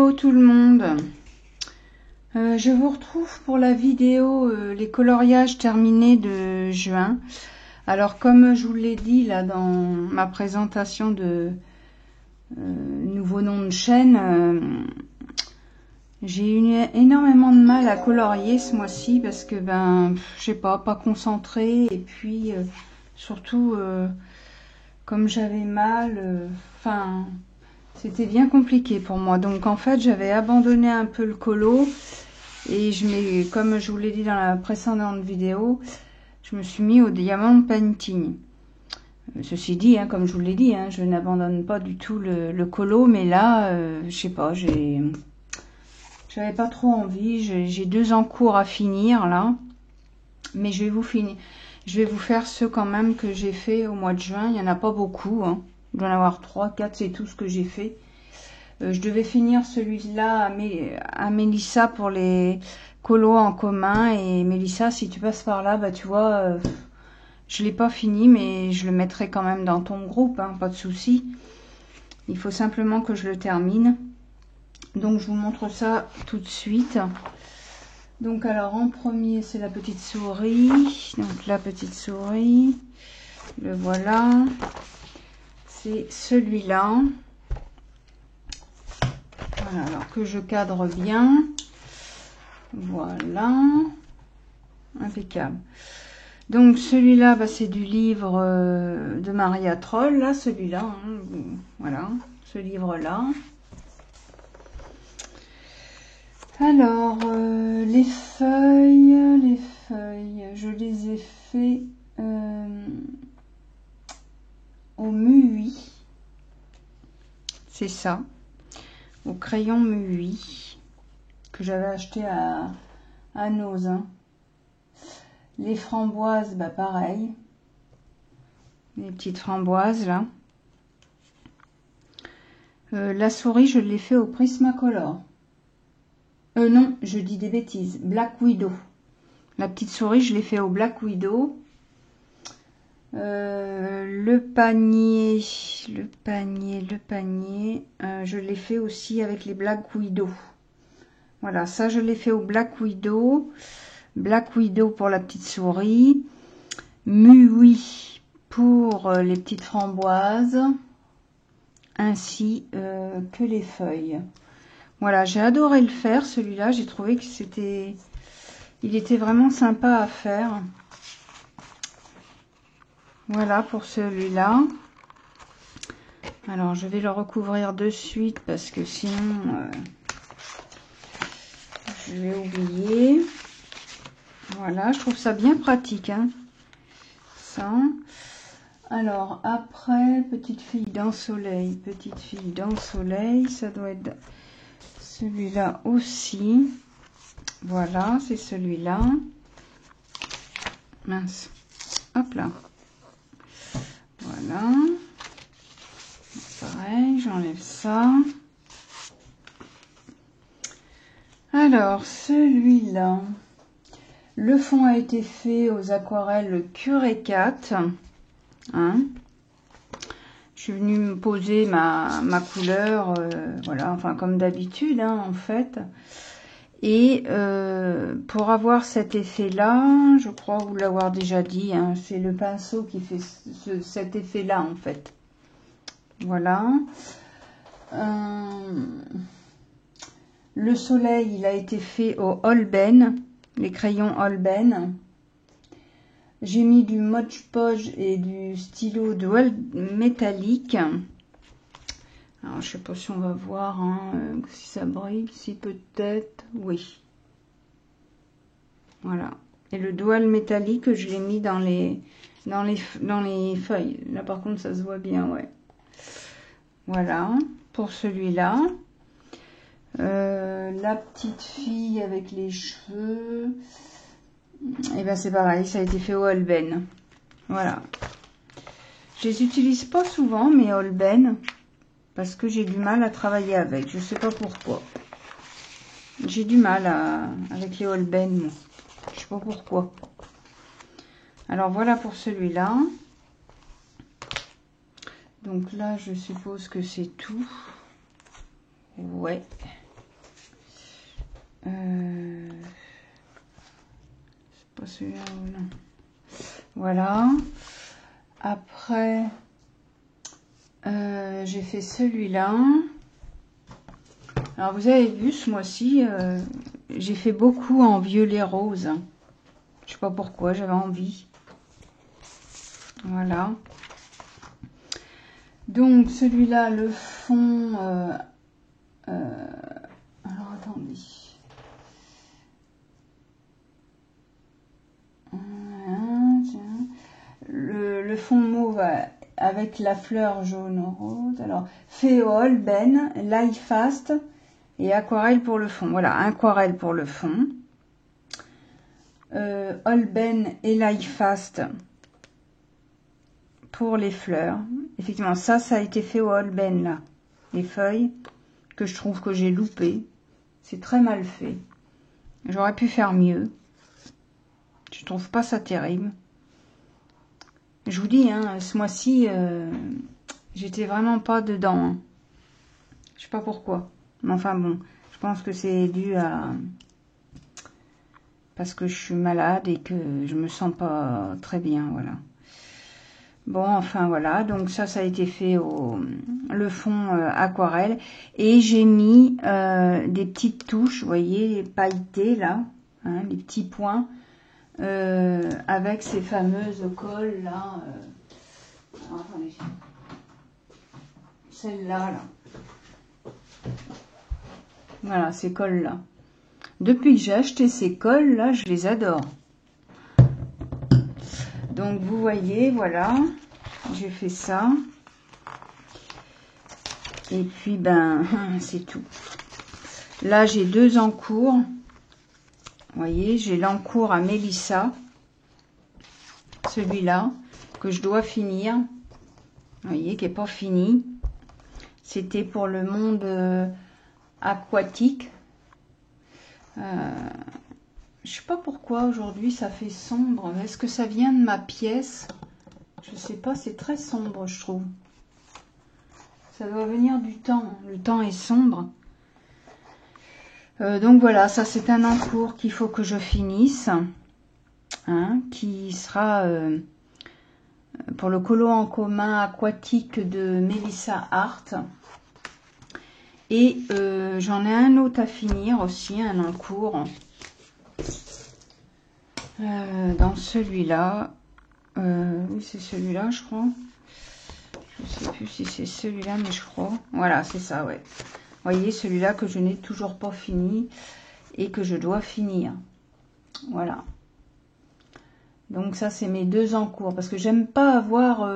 Hello tout le monde, je vous retrouve pour la vidéo les coloriages terminés de juin. Alors comme je vous l'ai dit là dans ma présentation de nouveau nom de chaîne, j'ai eu énormément de mal à colorier ce mois-ci parce que je sais pas concentré et puis surtout comme j'avais mal, c'était bien compliqué pour moi. Donc en fait j'avais abandonné un peu le colo et comme je vous l'ai dit dans la précédente vidéo, je me suis mis au diamant painting. Ceci dit, comme je vous l'ai dit, je n'abandonne pas du tout le colo, mais là je sais pas, j'avais pas trop envie. J'ai 2 en cours à finir là, mais je vais vous faire ceux quand même que j'ai fait au mois de juin. Il y en a pas beaucoup, il doit y en avoir 3, 4, c'est tout ce que j'ai fait. Je devais finir celui-là à Mélissa pour les colos en commun. Et Mélissa, si tu passes par là, tu vois, je l'ai pas fini, mais je le mettrai quand même dans ton groupe, pas de souci. Il faut simplement que je le termine. Donc je vous montre ça tout de suite. Donc alors en premier, c'est la petite souris. Donc la petite souris, le voilà. C'est celui-là. Voilà, alors que je cadre bien. Voilà. Impeccable. Donc celui-là, c'est du livre de Maria Troll, là, celui-là. Voilà, ce livre-là. Alors, les feuilles, je les ai fait au MUI. C'est ça. Au crayon MUI que j'avais acheté à Nose. Les framboises, pareil, les petites framboises là. La souris, je l'ai fait au Prismacolor. Non, je dis des bêtises. Black Widow. La petite souris, je l'ai fait au Black Widow. Le panier, je l'ai fait aussi avec les Black Widow. Voilà, ça je l'ai fait au Black Widow. Black Widow pour la petite souris. MUI pour les petites framboises. Ainsi que les feuilles. Voilà, j'ai adoré le faire, celui-là. J'ai trouvé que il était vraiment sympa à faire. Voilà pour celui-là. Alors, je vais le recouvrir de suite parce que sinon, je vais oublier. Voilà, je trouve ça bien pratique. Ça. Alors, après, petite fille d'ensoleil. Petite fille d'ensoleil, ça doit être celui-là aussi. Voilà, c'est celui-là. Mince. Hop là. Voilà. Pareil, j'enlève ça. Alors, celui-là. Le fond a été fait aux aquarelles Curé 4. Je suis venue me poser ma couleur, voilà, comme d'habitude, en fait. Et pour avoir cet effet-là, je crois vous l'avoir déjà dit, c'est le pinceau qui fait cet effet-là, en fait. Voilà. Le soleil, il a été fait au Holbein, les crayons Holbein. J'ai mis du Mod Podge et du stylo dual métallique. Alors, je sais pas si on va voir si ça brille, si peut-être, oui. Voilà. Et le dual métallique, je l'ai mis dans les feuilles. Là, par contre, ça se voit bien, ouais. Voilà, pour celui-là. La petite fille avec les cheveux, et c'est pareil, ça a été fait au Holbein. Voilà. Je les utilise pas souvent, mes Holbein, parce que j'ai du mal à travailler avec. Je sais pas pourquoi. J'ai du mal avec les Holbein, moi. Je sais pas pourquoi. Alors voilà pour celui-là. Donc là, je suppose que c'est tout. Ouais. C'est pas celui-là, non. Voilà. Après, j'ai fait celui-là. Alors, vous avez vu, ce mois-ci, j'ai fait beaucoup en violet rose. Je sais pas pourquoi, j'avais envie. Voilà. Donc, celui-là, le fond... alors, attendez. Le fond mauve avec la fleur jaune rose. Alors, Féole, Ben, Light Fast et aquarelle pour le fond. Voilà, aquarelle pour le fond. Olben et Light Fast pour les fleurs. Effectivement, ça a été fait au Olben, là. Les feuilles que je trouve que j'ai loupé. C'est très mal fait. J'aurais pu faire mieux. Je trouve pas ça terrible. Je vous dis, hein, ce mois-ci, j'étais vraiment pas dedans. Hein. Je sais pas pourquoi. Mais enfin bon, je pense que c'est dû à... parce que je suis malade et que je me sens pas très bien, voilà. Bon, enfin voilà, donc ça a été fait au le fond aquarelle. Et j'ai mis des petites touches, vous voyez, pailletées là, hein, les petits points. Avec ces fameuses colles là. Alors, attendez. Celle-là, là. Voilà, ces colles là. Depuis que j'ai acheté ces colles là, je les adore. Donc vous voyez, voilà. J'ai fait ça. Et puis ben, c'est tout. Là, j'ai 2 encours. Vous voyez, j'ai l'encours à Mélissa, celui-là, que je dois finir. Vous voyez, qui n'est pas fini. C'était pour le monde aquatique. Je sais pas pourquoi aujourd'hui ça fait sombre. Est-ce que ça vient de ma pièce? Je sais pas, c'est très sombre, je trouve. Ça doit venir du temps. Le temps est sombre. Donc voilà, ça c'est un encours qu'il faut que je finisse, hein, qui sera pour le colo en commun aquatique de Mélissa Art. Et j'en ai un autre à finir aussi, un encours dans celui-là. Oui, c'est celui-là, je crois. Je sais plus si c'est celui-là, mais je crois. Voilà, c'est ça, ouais. Vous voyez, celui-là que je n'ai toujours pas fini et que je dois finir. Voilà. Donc ça, c'est mes 2 encours. Parce que j'aime pas avoir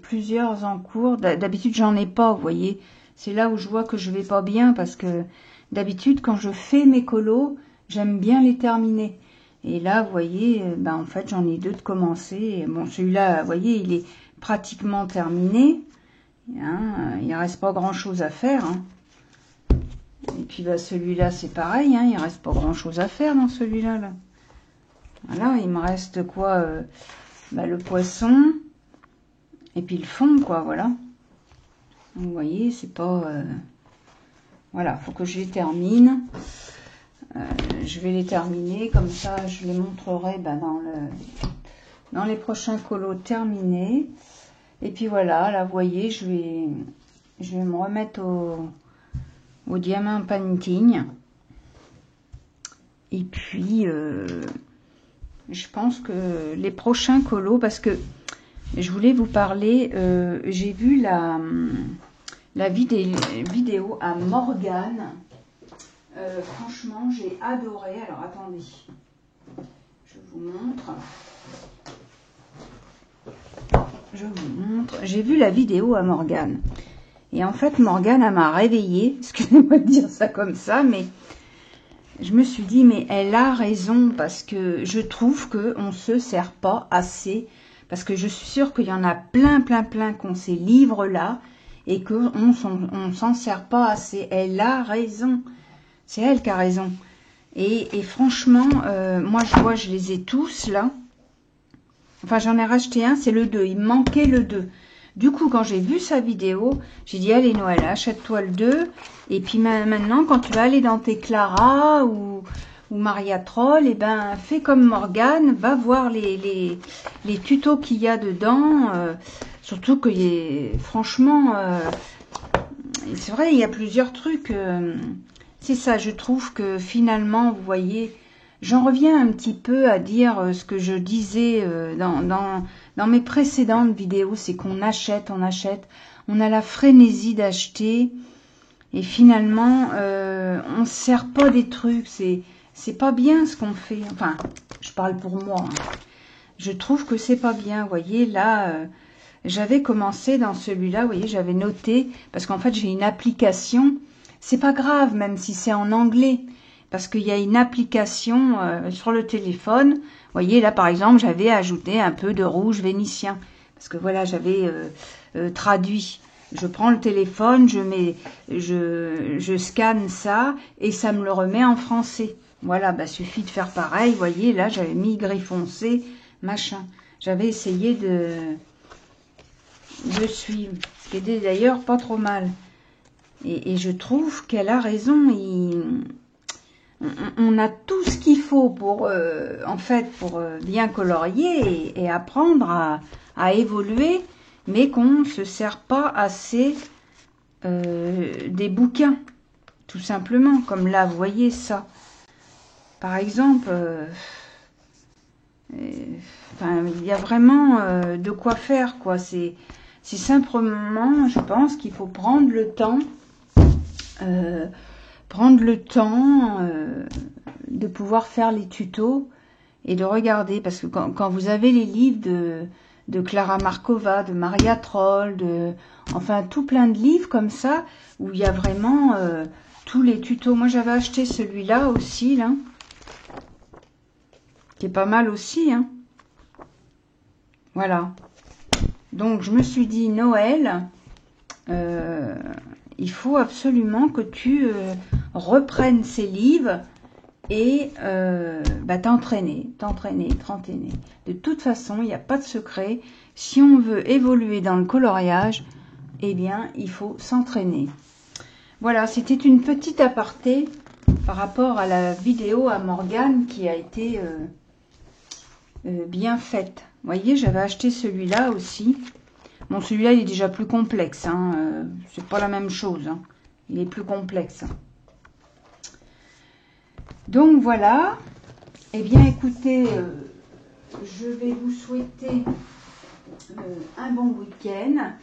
plusieurs encours. D'habitude, j'en ai pas, vous voyez. C'est là où je vois que je vais pas bien. Parce que d'habitude, quand je fais mes colos, j'aime bien les terminer. Et là, vous voyez, ben, en fait, j'en ai 2 de commencer. Bon, celui-là, vous voyez, il est pratiquement terminé. Hein, il ne reste pas grand-chose à faire, hein. Et puis bah, celui-là, c'est pareil, hein, il ne reste pas grand-chose à faire dans celui-là. Là. Voilà, il me reste quoi bah, le poisson et puis le fond, quoi, voilà. Vous voyez, c'est pas... Voilà, il faut que je les termine. Je vais les terminer, comme ça, je les montrerai bah, dans les prochains colos terminés. Et puis voilà, là, vous voyez, je vais me remettre au diamant painting. Et puis je pense que les prochains colos, parce que je voulais vous parler, j'ai vu la vidéo à Morgane. Franchement, j'ai adoré. Alors attendez, je vous montre. J'ai vu la vidéo à Morgane. Et en fait, Morgane, elle m'a réveillée. Excusez-moi de dire ça comme ça, mais je me suis dit, mais elle a raison, parce que je trouve qu'on ne se sert pas assez. Parce que je suis sûre qu'il y en a plein qui ont ces livres-là et qu'on ne s'en sert pas assez. Elle a raison. C'est elle qui a raison. Et franchement, moi, je les ai tous, là. Enfin, j'en ai racheté un, c'est le 2. Il me manquait le 2. Du coup, quand j'ai vu sa vidéo, j'ai dit, allez Noël, achète-toi le 2. Et puis maintenant, quand tu vas aller dans tes Clara ou Maria Troll, eh ben, fais comme Morgane, va voir les tutos qu'il y a dedans. Surtout que, franchement, c'est vrai, il y a plusieurs trucs. C'est ça, je trouve que finalement, vous voyez, j'en reviens un petit peu à dire ce que je disais dans mes précédentes vidéos, c'est qu'on achète, on a la frénésie d'acheter et finalement, on ne sert pas des trucs, c'est pas bien ce qu'on fait. Enfin, je parle pour moi. Hein. Je trouve que c'est pas bien. Vous voyez, là, j'avais commencé dans celui-là, vous voyez, j'avais noté, parce qu'en fait, j'ai une application. C'est pas grave, même si c'est en anglais, parce qu'il y a une application sur le téléphone. Vous voyez, là, par exemple, j'avais ajouté un peu de rouge vénitien, parce que voilà, j'avais traduit. Je prends le téléphone, je scanne ça, et ça me le remet en français. Voilà, bah, suffit de faire pareil. Vous voyez, là, j'avais mis gris foncé, machin. J'avais essayé de suivre, ce qui était d'ailleurs pas trop mal. Et je trouve qu'elle a raison. On a tout ce qu'il faut pour, en fait, pour bien colorier et apprendre à évoluer, mais qu'on ne se sert pas assez des bouquins, tout simplement. Comme là, vous voyez ça. Par exemple, enfin, il y a vraiment de quoi faire, quoi. C'est simplement, je pense qu'il faut prendre le temps de pouvoir faire les tutos et de regarder, parce que quand vous avez les livres de Clara Markova, de Maria Troll, enfin tout plein de livres comme ça, où il y a vraiment tous les tutos. Moi j'avais acheté celui-là aussi, là, qui est pas mal aussi, hein. Voilà. Donc je me suis dit, Noël, il faut absolument que tu reprennes ces livres et bah, t'entraîner. De toute façon, il n'y a pas de secret. Si on veut évoluer dans le coloriage, eh bien, il faut s'entraîner. Voilà, c'était une petite aparté par rapport à la vidéo à Morgane qui a été bien faite. Vous voyez, j'avais acheté celui-là aussi. Bon, celui-là, il est déjà plus complexe. Hein. C'est pas la même chose. Hein. Il est plus complexe. Donc, voilà. Eh bien, écoutez, je vais vous souhaiter un bon week-end.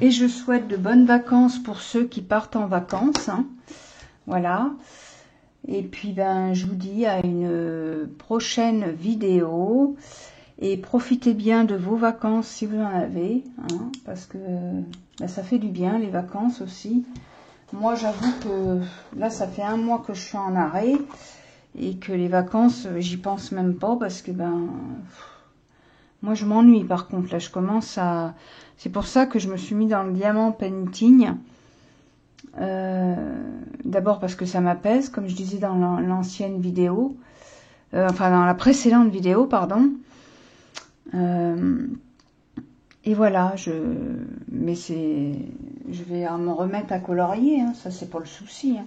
Et je souhaite de bonnes vacances pour ceux qui partent en vacances. Hein. Voilà. Et puis, ben, je vous dis à une prochaine vidéo. Et profitez bien de vos vacances si vous en avez, hein, parce que ben, ça fait du bien, les vacances aussi. Moi, j'avoue que là, ça fait 1 mois que je suis en arrêt et que les vacances, j'y pense même pas parce que ben, moi, je m'ennuie. Par contre, là, je commence à... C'est pour ça que je me suis mis dans le diamant painting. D'abord parce que ça m'apaise, comme je disais dans l'ancienne vidéo, enfin dans la précédente vidéo, pardon. Et voilà, je vais me remettre à colorier, hein, ça c'est pas le souci. Hein.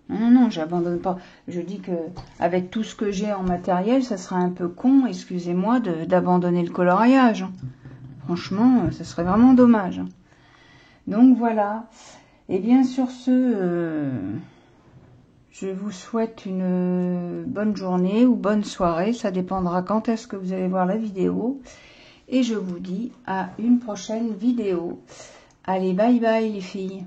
Non, j'abandonne pas. Je dis que avec tout ce que j'ai en matériel, ça serait un peu con, excusez-moi, d'abandonner le coloriage. Hein. Franchement, ça serait vraiment dommage. Hein. Donc voilà. Et bien sur ce, je vous souhaite une bonne journée ou bonne soirée. Ça dépendra quand est-ce que vous allez voir la vidéo. Et je vous dis à une prochaine vidéo. Allez, bye bye les filles.